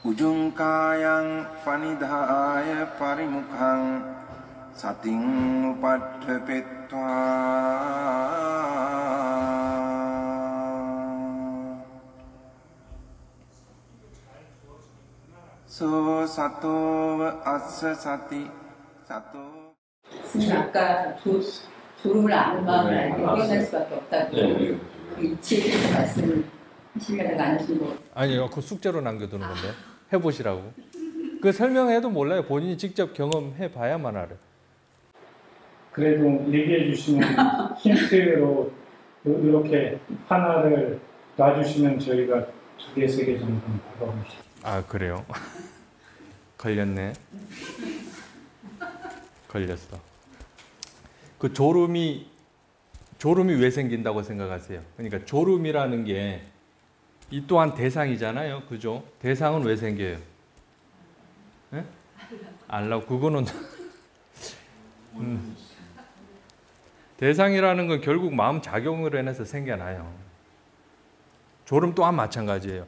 Ujungkayang panidhaya parimukhang sating upadhepetva so sato assa sati sato. 아까 졸음을 아는 마음을 알고 깨어날 수밖에 없다고 일치해서 말씀하시려다가 안 하신 거. 아니요, 그 숙제로 남겨두는 건데 해보시라고. 그 설명해도 몰라요. 본인이 직접 경험해 봐야만 알아요. 그래도 얘기해 주시면 힌트로 이렇게 하나를 놔주시면 저희가 2개, 3개 정도는 받아봅시다. 아, 그래요? 걸렸네. 걸렸어. 그 졸음이 왜 생긴다고 생각하세요? 그러니까 졸음이라는 게 이 또한 대상이잖아요. 그죠? 대상은 왜 생겨요? 네? 알라고 그거는 대상이라는 건 결국 마음 작용으로 인해서 생겨나요. 졸음 또한 마찬가지예요.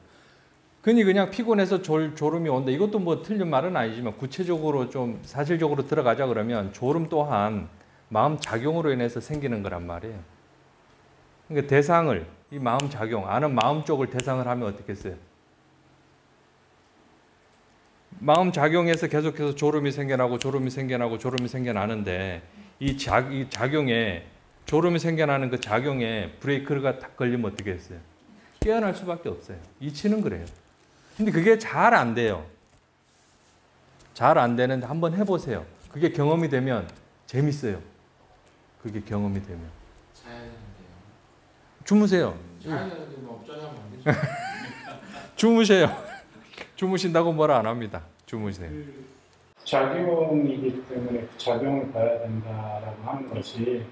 그냥 피곤해서 졸음이 온다. 이것도 뭐 틀린 말은 아니지만 구체적으로 좀 사실적으로 들어가자 그러면 졸음 또한 마음 작용으로 인해서 생기는 거란 말이에요. 그러니까 대상을 이 마음 작용, 아는 마음 쪽을 대상을 하면 어떻게 했어요? 마음 작용에서 계속해서 졸음이 생겨나고 졸음이 생겨나고 졸음이 생겨나는데 이 작용에 졸음이 생겨나는 그 작용에 브레이크가 딱 걸리면 어떻게 했어요? 깨어날 수밖에 없어요. 이치는 그래요. 근데 그게 잘 안 돼요. 잘 안 되는데 한번 해보세요. 그게 경험이 되면 재밌어요. 그게 경험이 되면. 자야 되는데요. 주무세요. 자야 되는데 뭐 없잖아요. 안 되죠. 주무세요. 주무신다고 뭐라 안 합니다. 주무세요. 작용이기 때문에 그 작용을 봐야 된다라고 하는 것이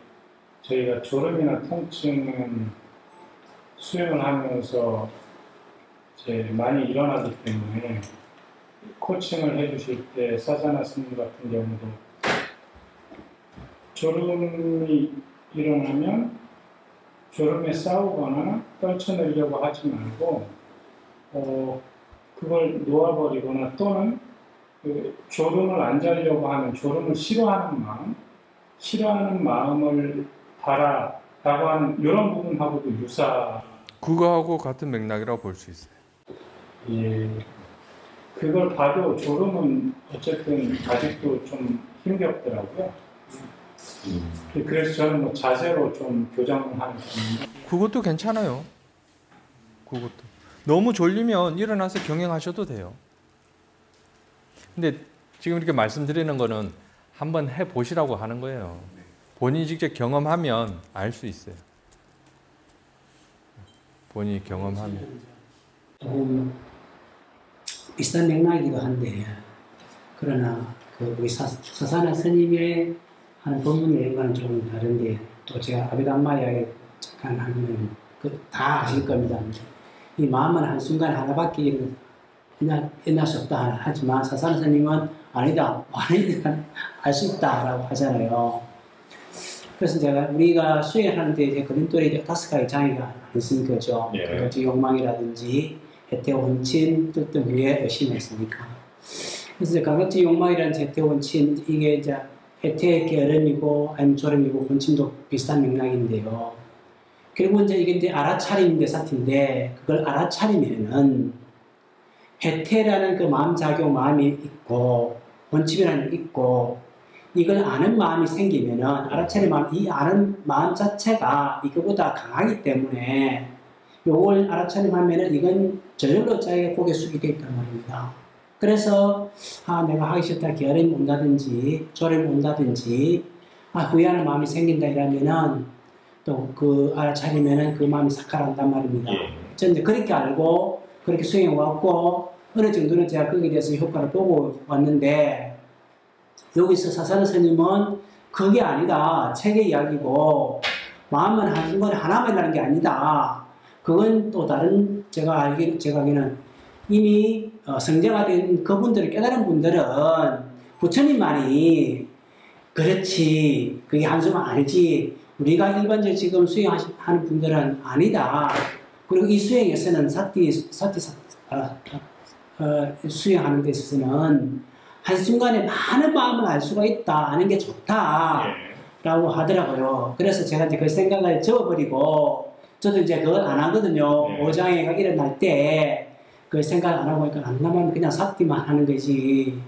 저희가 졸음이나 통증은 수행을 하면서 이제 많이 일어나기 때문에 코칭을 해주실 때 사자나 스님 같은 경우도 졸음이 일어나면 졸음에 싸우거나 떨쳐내려고 하지 말고 그걸 놓아버리거나 또는 그 졸음을 안 자려고 하는 졸음을 싫어하는 마음을 봐라라고 하는 이런 부분하고도 유사. 그거하고 같은 맥락이라고 볼 수 있어요. 예, 그걸 봐도 졸음은 어쨌든 아직도 좀 힘겹더라고요. 그래서 저는 뭐 자세로 좀 교정을 하는 편인데. 그것도 괜찮아요. 그것도. 너무 졸리면 일어나서 경행하셔도 돼요. 근데 지금 이렇게 말씀드리는 거는 한번 해보시라고 하는 거예요. 본인이 직접 경험하면 알 수 있어요. 본인이 경험하면. 조금 비슷한 맥락이기도 한데, 그러나 그 우리 서산화 스님의 하는 법문 내용과는 조금 다른데, 또 제가 아비담마 이야기 잠깐 하면 다 아실 겁니다. 이 마음은 한순간 하나밖에 일어날 수 없다 하지만 서산화 스님은 아니다, 알 수 있다라고 하잖아요. 그래서 우리가 수행하는데 이제 그림돌이 5가지 장애가 있으니까 그죠. 예. 욕망이라든지 해태 원친 뜻 위에 의심이 있으니까. 그래서 감각지 욕망이라는 해태 원친 이게 이제 해태의 게으름이고 아니면 졸음이고 원침도 비슷한 맥락인데요. 결국 이제 이게 이제 알아차림 대사인데 그걸 알아차리면은 해태라는 그 마음작용 마음이 있고 원침이라는 게 있고 이걸 아는 마음이 생기면은 알아차림 마음, 이 아는 마음 자체가 이거보다 강하기 때문에 요걸 알아차림하면은 이건 저절로 자기가 고개 숙이게 있단 말입니다. 그래서 내가 하기 싫다 게으름이 온다든지 졸음이 온다든지 후회하는 마음이 생긴다 이러면은 또 그 알아차리면은 그 마음이 삭발한단 말입니다. 저는 그렇게 알고 그렇게 수행해 왔고 어느 정도는 제가 거기에 대해서 효과를 보고 왔는데 여기서 사사는 스님은 그게 아니다. 책의 이야기고 마음은 한순간에 하나만 나는 게 아니다. 그건 또 다른 제가 알기는 이미 성장화된 그분들을 깨달은 분들은 부처님만이 그렇지 그게 한숨은 아니지 우리가 일반적으로 지금 수행하는 분들은 아니다. 그리고 이 수행에서는 수행하는 데 있어서는 한순간에 많은 마음을 알 수가 있다, 아는 게 좋다라고 하더라고요. 그래서 제가 이제 그 생각을 접어버리고, 저도 이제 그걸 안 하거든요. 오장애가 일어날 때 그 생각 안 하고 있으니까 안 나면 그냥 삿띠만 하는 거지.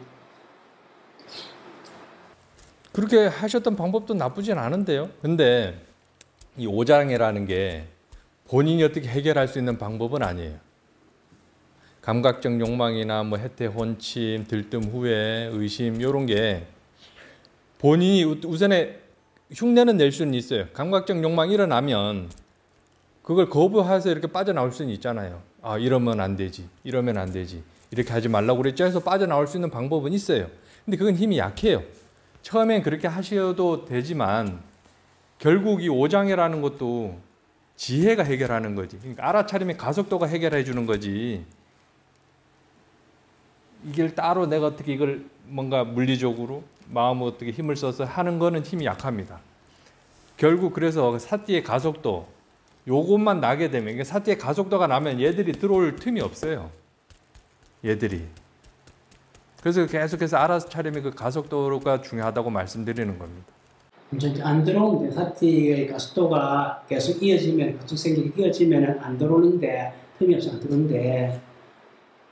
그렇게 하셨던 방법도 나쁘진 않은데요. 근데 이 오장애라는 게 본인이 어떻게 해결할 수 있는 방법은 아니에요. 감각적 욕망이나 뭐 해태, 혼침, 들뜸, 후회, 의심 이런 게 본인이 우선에 흉내는 낼 수는 있어요. 감각적 욕망이 일어나면 그걸 거부해서 이렇게 빠져나올 수는 있잖아요. 아, 이러면 안 되지, 이러면 안 되지, 이렇게 하지 말라고 그랬죠 해서 빠져나올 수 있는 방법은 있어요. 근데 그건 힘이 약해요. 처음엔 그렇게 하셔도 되지만 결국 이 오장애라는 것도 지혜가 해결하는 거지. 그러니까 알아차림의 가속도가 해결해 주는 거지. 이걸 따로 내가 어떻게 이걸 뭔가 물리적으로 마음을 어떻게 힘을 써서 하는 거는 힘이 약합니다. 결국 그래서 사띠의 가속도 요것만 나게 되면, 사띠의 가속도가 나면 얘들이 들어올 틈이 없어요. 얘들이. 그래서 계속해서 알아차림의 그 가속도가 중요하다고 말씀드리는 겁니다. 이제 안 들어오는데, 사띠의 가속도가 계속 이어지면, 가속 생기게 이어지면 안 들어오는데, 틈이 없어 안 들어오는데,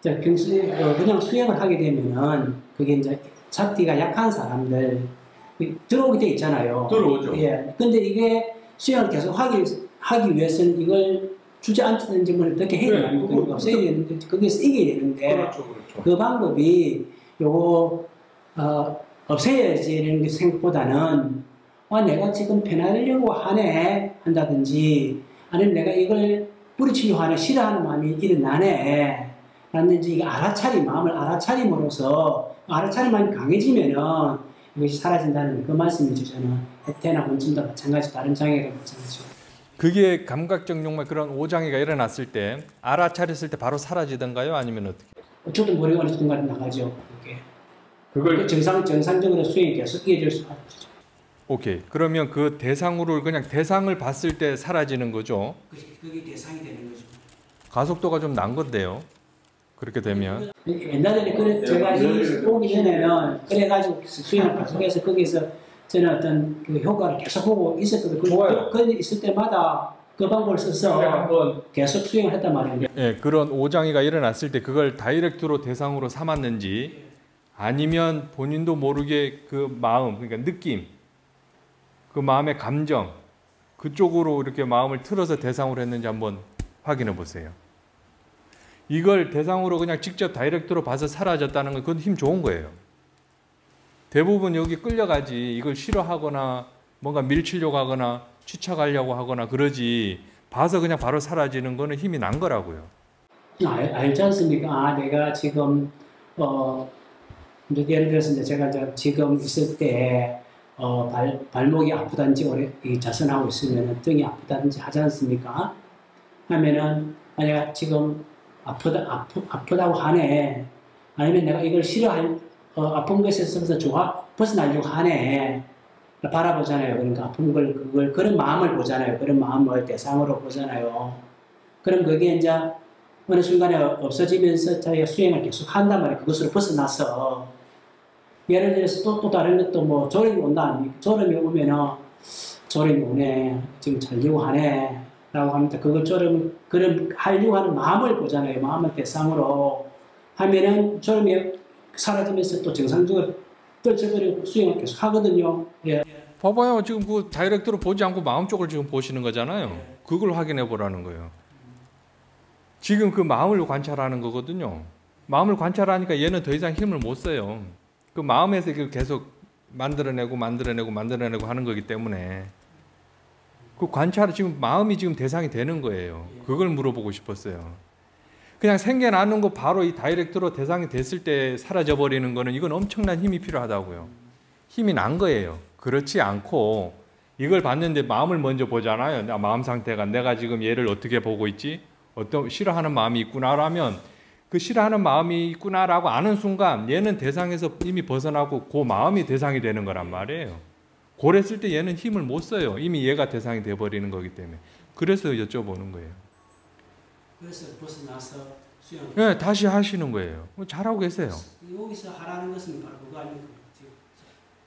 평소에 그냥 수행을 하게 되면은, 그게 이제 사띠가 약한 사람들, 들어오게 돼 있잖아요. 들어오죠. 예. 근데 이게 수행을 계속 하기 위해서는 이걸 주저앉는 점을 어떻게 해야 되는 거 없애야 되는데, 거기서 이겨야 되는데, 그렇죠. 그 방법이 요거 없애야지는 생각보다는 내가 지금 편하려고 하네 한다든지, 아니면 내가 이걸 뿌리치려고 하네, 싫어하는 마음이 일어나네 라든지, 마음을 알아차림으로써 알아차림 마음이 강해지면은 이것이 사라진다는 그 말씀이죠. 저는 해태나 혼침도 마찬가지, 다른 장애가 마찬가지고. 그게 감각적 욕망, 그런 오장애가 일어났을 때 알아차렸을 때 바로 사라지던가요? 아니면 어떻게? 저도 모르고 어느 순간 나가죠. 그걸 정상적으로 수행이 계속 이어질 수가 없죠. 오케이. 그러면 그 대상으로 그냥 대상을 봤을 때 사라지는 거죠. 그게 대상이 되는 거죠. 가속도가 좀 난 건데요. 그렇게 되면 옛날에는 제가 여기 오기 전에는 그래가지고 수행을 계속해서 거기서 저는 어떤 그 효과를 계속 보고 있었거든요. 그 있을 때마다 그 방법을 써서 계속 수행을 했단 말이에요. 예, 그런 오장애가 일어났을 때 그걸 다이렉트로 대상으로 삼았는지, 아니면 본인도 모르게 그 마음, 그러니까 느낌, 그 마음의 감정 그쪽으로 이렇게 마음을 틀어서 대상으로 했는지 한번 확인해 보세요. 이걸 대상으로 그냥 직접 다이렉트로 봐서 사라졌다는 건 그건 힘 좋은 거예요. 대부분 여기 끌려가지, 이걸 싫어하거나 뭔가 밀치려고 하거나 취착하려고 하거나 그러지, 봐서 그냥 바로 사라지는 거는 힘이 난 거라고요. 알지 않습니까? 내가 지금 예를 들어서 이제 제가 지금 있을 때 발목이 아프다든지 오래 자선하고 있으면 등이 아프다든지 하지 않습니까? 하면은 내가 지금 아프다고 하네, 아니면 내가 이걸 아픈 것에서 벗어나려고 하네 바라보잖아요. 그러니까 아픈 걸 그런 마음을 보잖아요. 그런 마음을 대상으로 보잖아요. 그럼 그게 이제 어느 순간에 없어지면서 자기가 수행을 계속 한단 말이에요. 그것으로 벗어나서. 예를 들어서 또 다른 것도 뭐 졸음이 온다. 졸음이 오면은 졸음이 오네, 지금 자려고 하네 라고 합니다. 그런 하려고 하는 마음을 보잖아요. 마음을 대상으로 하면은 졸음이 사라지면서 또 정상적으로 떨쳐버리고 수행을 계속 하거든요. 예. 봐봐요. 지금 그 다이렉트로 보지 않고 마음 쪽을 지금 보시는 거잖아요. 그걸 확인해 보라는 거예요. 지금 그 마음을 관찰하는 거거든요. 마음을 관찰하니까 얘는 더 이상 힘을 못 써요. 그 마음에서 계속 만들어내고 하는 거기 때문에 그 관찰, 지금 마음이 지금 대상이 되는 거예요. 그걸 물어보고 싶었어요. 그냥 생겨나는 거 바로 이 다이렉트로 대상이 됐을 때 사라져 버리는 거는, 이건 엄청난 힘이 필요하다고요. 힘이 난 거예요. 그렇지 않고 이걸 봤는데 마음을 먼저 보잖아요. 마음 상태가 내가 지금 얘를 어떻게 보고 있지? 어떤 싫어하는 마음이 있구나라면, 그 싫어하는 마음이 있구나라고 아는 순간 얘는 대상에서 이미 벗어나고 그 마음이 대상이 되는 거란 말이에요. 그랬을 때 얘는 힘을 못 써요. 이미 얘가 대상이 돼버리는 거기 때문에. 그래서 여쭤보는 거예요. 그래서 벗어나서 수영. 네, 다시 하시는 거예요. 잘하고 계세요. 여기서 하라는 것은 바로 그거 아닙니까?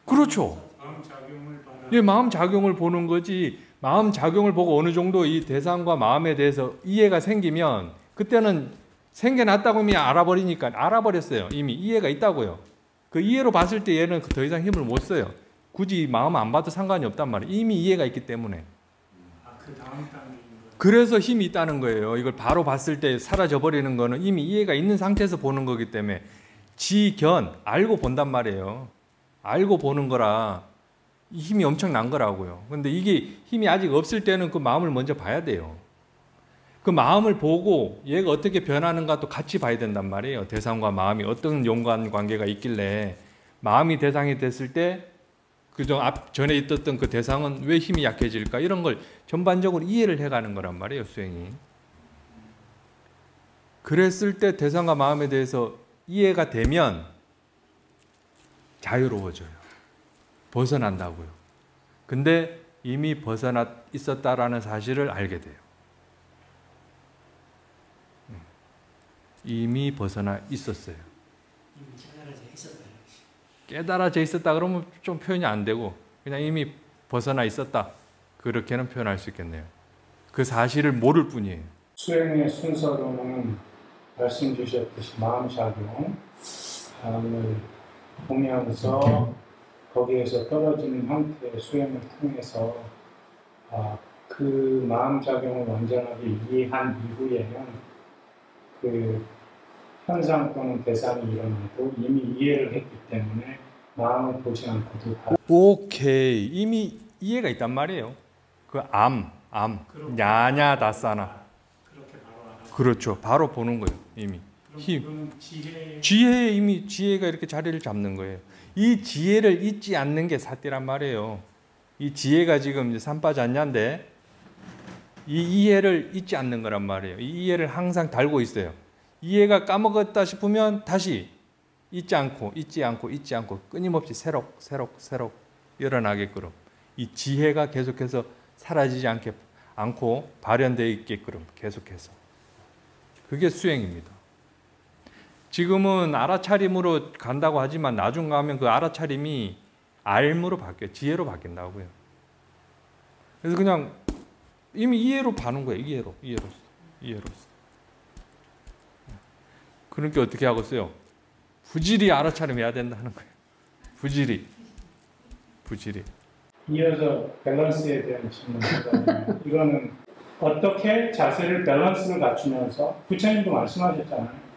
그렇죠. 마음 작용을 바라. 예, 마음 작용을 보는 거지. 마음 작용을 보고 어느 정도 이 대상과 마음에 대해서 이해가 생기면 그때는 생겨났다고 이미 알아버리니까 알아버렸어요. 이미 이해가 있다고요. 그 이해로 봤을 때 얘는 더 이상 힘을 못 써요. 굳이 마음 안 봐도 상관이 없단 말이에요. 이미 이해가 있기 때문에. 그 다음 단계인 거예요. 그래서 힘이 있다는 거예요. 이걸 바로 봤을 때 사라져 버리는 거는 이미 이해가 있는 상태에서 보는 거기 때문에 지견 알고 본단 말이에요. 알고 보는 거라 힘이 엄청난 거라고요. 근데 이게 힘이 아직 없을 때는 그 마음을 먼저 봐야 돼요. 그 마음을 보고 얘가 어떻게 변하는가 또 같이 봐야 된단 말이에요. 대상과 마음이 어떤 연관 관계가 있길래 마음이 대상이 됐을 때 그전 전에 있었던 그 대상은 왜 힘이 약해질까 이런 걸 전반적으로 이해를 해가는 거란 말이에요. 수행이. 그랬을 때 대상과 마음에 대해서 이해가 되면 자유로워져요. 벗어난다고요. 근데 이미 벗어나 있었다라는 사실을 알게 돼요. 이미 벗어나 있었어요. 이미 깨달아져 있었다. 깨달아져 있었다 그러면 좀 표현이 안 되고 그냥 이미 벗어나 있었다. 그렇게는 표현할 수 있겠네요. 그 사실을 모를 뿐이에요. 수행의 순서로는 말씀 주셨듯이 마음작용을 공유하면서 거기에서 떨어지는 형태의 수행을 통해서 그 마음작용을 완전하게 이해한 이후에는 그 현상 또는 대상이 일어나도 이미 이해를 했기 때문에 마음을 보지 않고도 다 오케이. 이미 이해가 있단 말이에요. 그 냐냐다사나. 그렇게 바로 알아. 그렇죠. 바로 보는 거예요. 이미. 힘. 그건 지혜 지혜에 이미 지혜가 이렇게 자리를 잡는 거예요. 이 지혜를 잊지 않는 게 사띠란 말이에요. 이 지혜가 지금 삼빠자냐인데 이 이해를 잊지 않는 거란 말이에요. 이 이해를 항상 달고 있어요. 이해가 까먹었다 싶으면 다시 잊지 않고 끊임없이 새록 일어나게끔 이 지혜가 계속해서 사라지지 않고 발현되어 있게끔 계속해서 그게 수행입니다. 지금은 알아차림으로 간다고 하지만 나중 가면 그 알아차림이 알무로 바뀌어요. 지혜로 바뀐다고요. 그래서 그냥 이미 이해로 봐는 거예요. 이해로서. 그러니까 어떻게 하겠어요? 부지리 알아차림해야 된다는 거예요. 부지리. 이어서 밸런스에 대한 질문이거든요. 이거는 어떻게 자세를 밸런스를 갖추면서 부처님도 말씀하셨잖아요.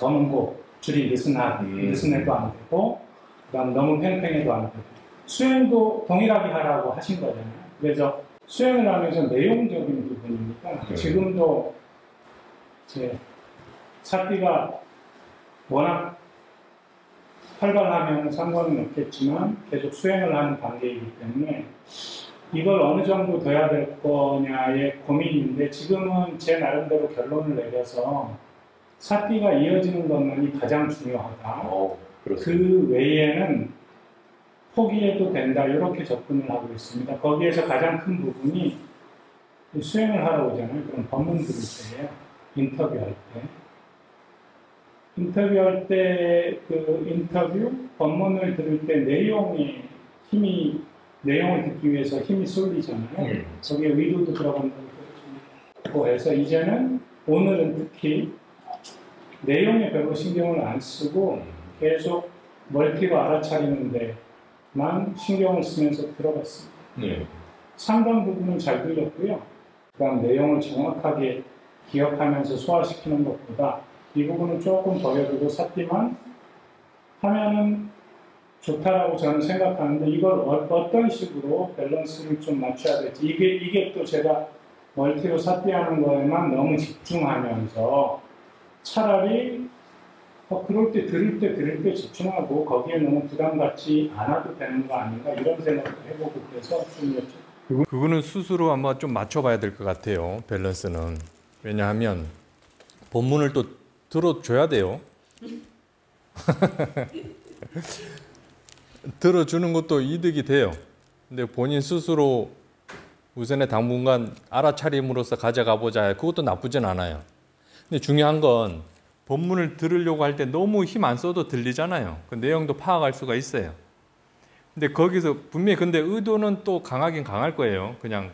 너무 줄이 느슨해도 안 되고 그다음 너무 팽팽해도 안 되고 수행도 동일하게 하라고 하신 거잖아요. 그래서 수행을 하면서 내용적인 부분이니까 지금도 이제 사띠가 워낙 활발하면 상관은 없겠지만 계속 수행을 하는 단계이기 때문에 이걸 어느 정도 돼야 될 거냐의 고민인데 지금은 제 나름대로 결론을 내려서 사띠가 이어지는 것만이 가장 중요하다. 그 외에는 포기해도 된다. 이렇게 접근을 하고 있습니다. 거기에서 가장 큰 부분이 수행을 하러 오잖아요. 그럼 법문 들을 때예요. 인터뷰할 때 그 인터뷰, 법문을 들을 때 내용을 듣기 위해서 힘이 쏠리잖아요. 거기에 의도도 들어간다고 그러고 해서 이제는 오늘은 특히 내용에 별로 신경을 안 쓰고 계속 멀티로 알아차리는 데만 신경을 쓰면서 들어갔습니다. 상당 부분은 잘 들렸고요. 그다음 내용을 정확하게 기억하면서 소화시키는 것보다 이 부분은 조금 버려두고 삿띠만 하면은 좋다라고 저는 생각하는데 이걸 어떤 식으로 밸런스를 좀 맞춰야 될지 이게 또 제가 멀티로 삿띠하는 거에만 너무 집중하면서 차라리 그럴 때 들을 때 집중하고 거기에 너무 부담 갖지 않아도 되는 거 아닌가 이런 생각도 해보고 그래서 좀 그거는 스스로 아마 좀 맞춰봐야 될 것 같아요. 밸런스는. 왜냐하면 본문을 또 들어줘야 돼요. 들어주는 것도 이득이 돼요. 근데 본인 스스로 우선에 당분간 알아차림으로써 가져가 보자. 그것도 나쁘진 않아요. 근데 중요한 건 본문을 들으려고 할 때 너무 힘 안 써도 들리잖아요. 그 내용도 파악할 수가 있어요. 근데 거기서 분명히 근데 의도는 또 강하긴 강할 거예요. 그냥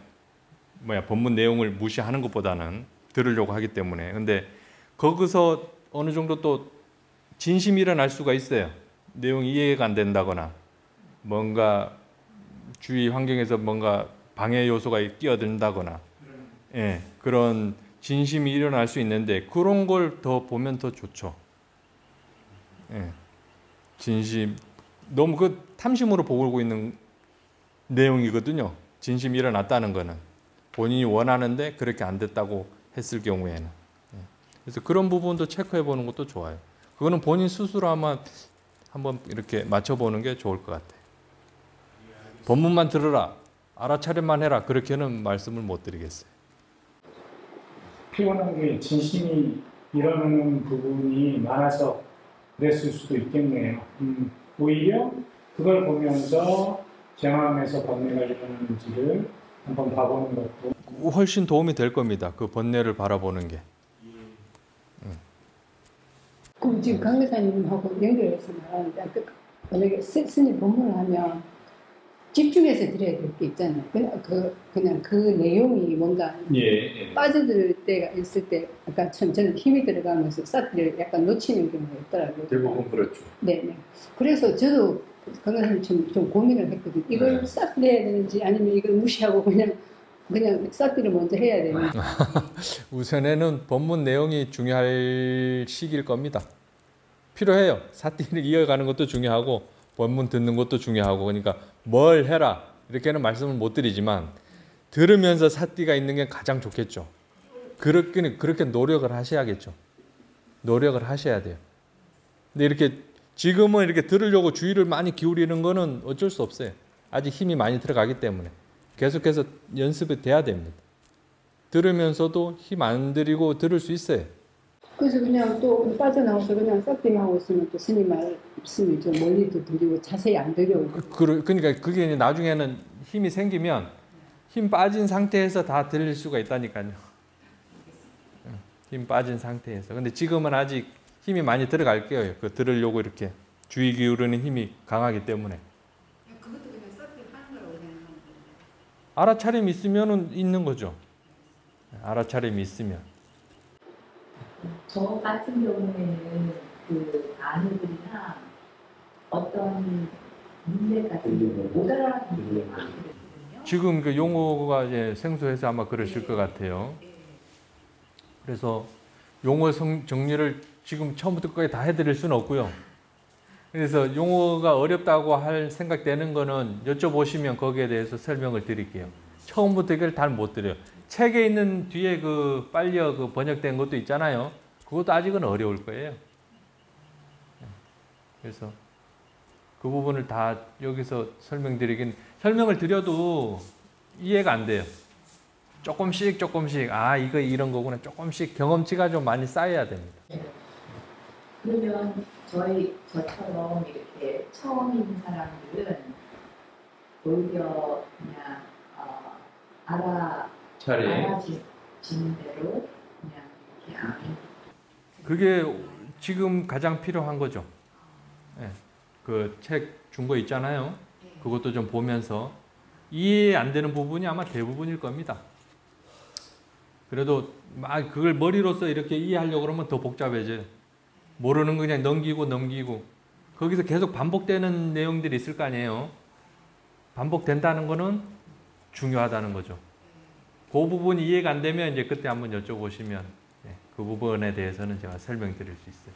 본문 내용을 무시하는 것보다는 들으려고 하기 때문에. 근데 거기서 어느 정도 또 진심이 일어날 수가 있어요. 내용이 이해가 안 된다거나 뭔가 주위 환경에서 뭔가 방해 요소가 끼어든다거나 예, 그런 진심이 일어날 수 있는데 그런 걸 더 보면 더 좋죠. 예, 진심 너무 그 탐심으로 보고 있는 내용이거든요. 진심이 일어났다는 거는 본인이 원하는데 그렇게 안 됐다고 했을 경우에는. 예, 그래서 그런 부분도 체크해 보는 것도 좋아요. 그거는 본인 스스로 한번 이렇게 맞춰보는 게 좋을 것 같아요. 본문만 들으라, 알아차림만 해라 그렇게는 말씀을 못 드리겠어요. 피곤한 게 진심이 일어나는 부분이 많아서 그랬을 수도 있겠네요. 오히려 그걸 보면서 제 마음에서 번뇌가 일어나는지를 한번 봐보는 것도 훨씬 도움이 될 겁니다. 그 번뇌를 바라보는 게. 그럼 지금 강의사님하고 연결해서 말하는데 만약에 스님 본문을 하면 집중해서 들어야 될 게 있잖아요. 그냥 그 내용이 뭔가 빠져들 때가 있을 때 약간 저는 힘이 들어가면서 싹들을 약간 놓치는 경우가 있더라고요. 대부분 그렇죠. 네. 그래서 저도 강의사님 좀 고민을 했거든요. 이걸 싹 내야 되는지 아니면 이걸 무시하고 그냥 싹들을 먼저 해야 되는지. 우선에는 본문 내용이 중요할 시기일 겁니다. 필요해요. 사띠를 이어가는 것도 중요하고 본문 듣는 것도 중요하고 그러니까 뭘 해라 이렇게는 말씀을 못 드리지만 들으면서 사띠가 있는 게 가장 좋겠죠. 그렇게 노력을 하셔야겠죠. 노력을 하셔야 돼요. 근데 이렇게 지금은 이렇게 들으려고 주의를 많이 기울이는 거는 어쩔 수 없어요. 아직 힘이 많이 들어가기 때문에 계속해서 연습이 돼야 됩니다. 들으면서도 힘 안 들이고 들을 수 있어요. 그래서 그냥 또 빠져나와서 그냥 싹대만 하고 있으면 또 스님 말씀이 좀 멀리도 들리고 자세히 안 들려오고. 그러니까 그게 이제 나중에는 힘이 생기면 힘 빠진 상태에서 다 들릴 수가 있다니까요. 힘 빠진 상태에서. 근데 지금은 아직 힘이 많이 들어갈 거예요. 그 들으려고 이렇게 주의 기울이는 힘이 강하기 때문에. 그것도 그냥 싹대 하는 거라고 생각하는 건데. 알아차림이 있으면은 있는 거죠. 알아차림이 있으면. 저 같은 경우에는 그 아내들이나 어떤 문제 같은 경우 못 알아듣는 게 많거든요. 지금 그 용어가 이제 생소해서 아마 그러실 것 같아요. 그래서 용어 정리를 지금 처음부터 끝까지 다 해드릴 수는 없고요. 그래서 용어가 어렵다고 할 생각되는 거는 여쭤보시면 거기에 대해서 설명을 드릴게요. 처음부터 이걸 다 못 드려요. 책에 있는 뒤에 그 빨려 그 번역된 것도 있잖아요. 그것도 아직은 어려울 거예요. 그래서 그 부분을 다 여기서 설명을 드려도 이해가 안 돼요. 조금씩 이거 이런 거구나 조금씩 경험치가 좀 많이 쌓여야 됩니다. 그러면 저처럼 이렇게 처음 있는 사람들은 오히려 그냥 알아지는 대로 그냥 이렇게 아는. 그게 지금 가장 필요한 거죠. 네. 그 책 준 거 있잖아요. 그것도 좀 보면서 이해 안 되는 부분이 아마 대부분일 겁니다. 그래도 막 그걸 머리로서 이렇게 이해하려고 그러면 더 복잡해져요. 모르는 거 그냥 넘기고 거기서 계속 반복되는 내용들이 있을 거 아니에요. 반복된다는 거는 중요하다는 거죠. 그 부분이 이해가 안 되면 이제 그때 한번 여쭤보시면 그 부분에 대해서는 제가 설명드릴 수 있어요.